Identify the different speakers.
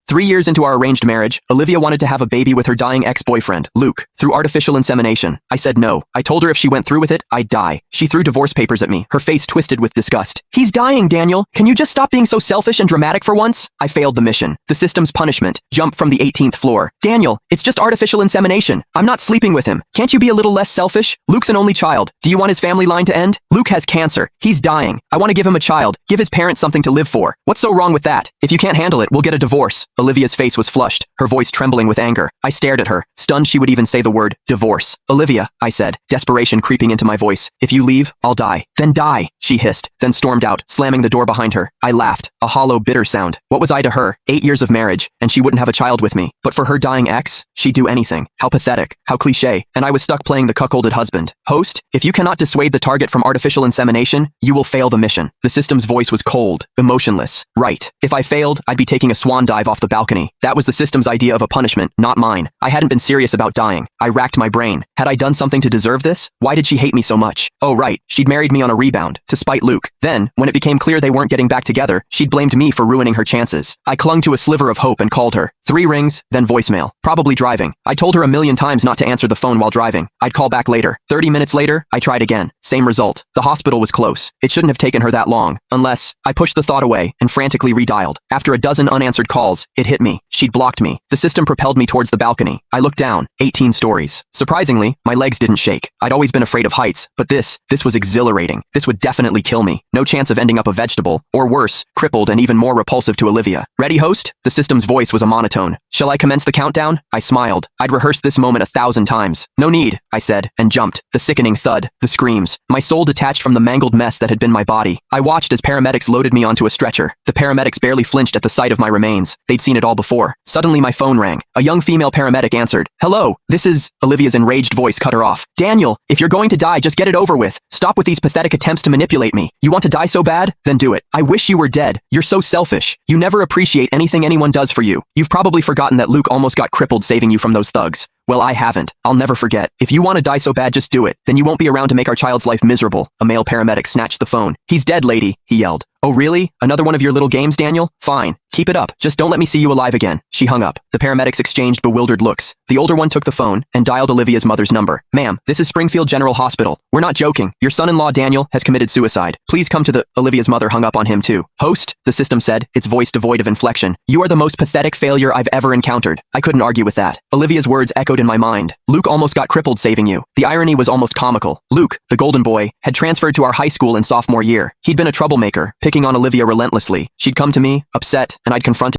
Speaker 1: 3 years into our arranged marriage, Olivia wanted to have a baby with her dying ex-boyfriend, Luke, through artificial insemination. I said no. I told her if she went through with it, I'd die. She threw divorce papers at me, her face twisted with disgust. He's dying, Daniel. Can you just stop being so selfish and dramatic for once? I failed the mission. The system's punishment. Jump from the 18th floor. Daniel, it's just artificial insemination. I'm not sleeping with him. Can't you be a little less selfish? Luke's an only child. Do you want his family line to end? Luke has cancer. He's dying. I want to give him a child. Give his parents something to live for. What's so wrong with that? If you can't handle it, we'll get a divorce. Olivia's face was flushed, her voice trembling with anger. I stared at her, stunned she would even say the word divorce. Olivia, I said, desperation creeping into my voice. If you leave, I'll die. Then die, she hissed, then stormed out, slamming the door behind her. I laughed, a hollow, bitter sound. What was I to her? 8 years of marriage, and she wouldn't have a child with me. But for her dying ex, she'd do anything. How pathetic, how cliche, and I was stuck playing the cuckolded husband. Host, if you cannot dissuade the target from artificial insemination, you will fail the mission. The system's voice was cold, emotionless. Right. If I failed, I'd be taking a swan dive off the balcony. That was the system's idea of a punishment, not mine. I hadn't been serious about dying. I racked my brain. Had I done something to deserve this? Why did she hate me so much? Oh right, she'd married me on a rebound, to spite Luke. Then, when it became clear they weren't getting back together, she'd blamed me for ruining her chances. I clung to a sliver of hope and called her. 3 rings, then voicemail. Probably driving. I told her a million times not to answer the phone while driving. I'd call back later. 30 minutes later, I tried again. Same result. The hospital was close. It shouldn't have taken her that long. Unless, I pushed the thought away and frantically redialed. After a dozen unanswered calls, it hit me. She'd blocked me. The system propelled me towards the balcony. I looked down. 18 stories. Surprisingly, my legs didn't shake. I'd always been afraid of heights, but this was exhilarating. This would definitely kill me. No chance of ending up a vegetable, or worse, crippled and even more repulsive to Olivia. Ready, host? The system's voice was a monotone. Shall I commence the countdown? I smiled. I'd rehearsed this moment 1,000 times. No need, I said, and jumped. The sickening thud, the screams. My soul detached from the mangled mess that had been my body. I watched as paramedics loaded me onto a stretcher. The paramedics barely flinched at the sight of my remains. They'd seen it all before. Suddenly my phone rang. A young female paramedic answered. Hello, this is... Olivia's enraged voice cut her off. Daniel, if you're going to die, just get it over with. Stop with these pathetic attempts to manipulate me. You want to die so bad? Then do it. I wish you were dead. You're so selfish. You never appreciate anything anyone does for you. You've probably forgotten that Luke almost got crippled saving you from those thugs. Well, I haven't. I'll never forget. If you want to die so bad, just do it. Then you won't be around to make our child's life miserable. A male paramedic snatched the phone. He's dead, lady, he yelled. Oh really? Another one of your little games, Daniel? Fine. Keep it up. Just don't let me see you alive again. She hung up. The paramedics exchanged bewildered looks. The older one took the phone and dialed Olivia's mother's number. Ma'am, this is Springfield General Hospital. We're not joking. Your son-in-law, Daniel, has committed suicide. Please come to the... Olivia's mother hung up on him too. Host, the system said, its voice devoid of inflection. You are the most pathetic failure I've ever encountered. I couldn't argue with that. Olivia's words echoed in my mind. Luke almost got crippled saving you. The irony was almost comical. Luke, the golden boy, had transferred to our high school in sophomore year. He'd been a troublemaker, picking on Olivia relentlessly. She'd come to me, upset, and I'd confront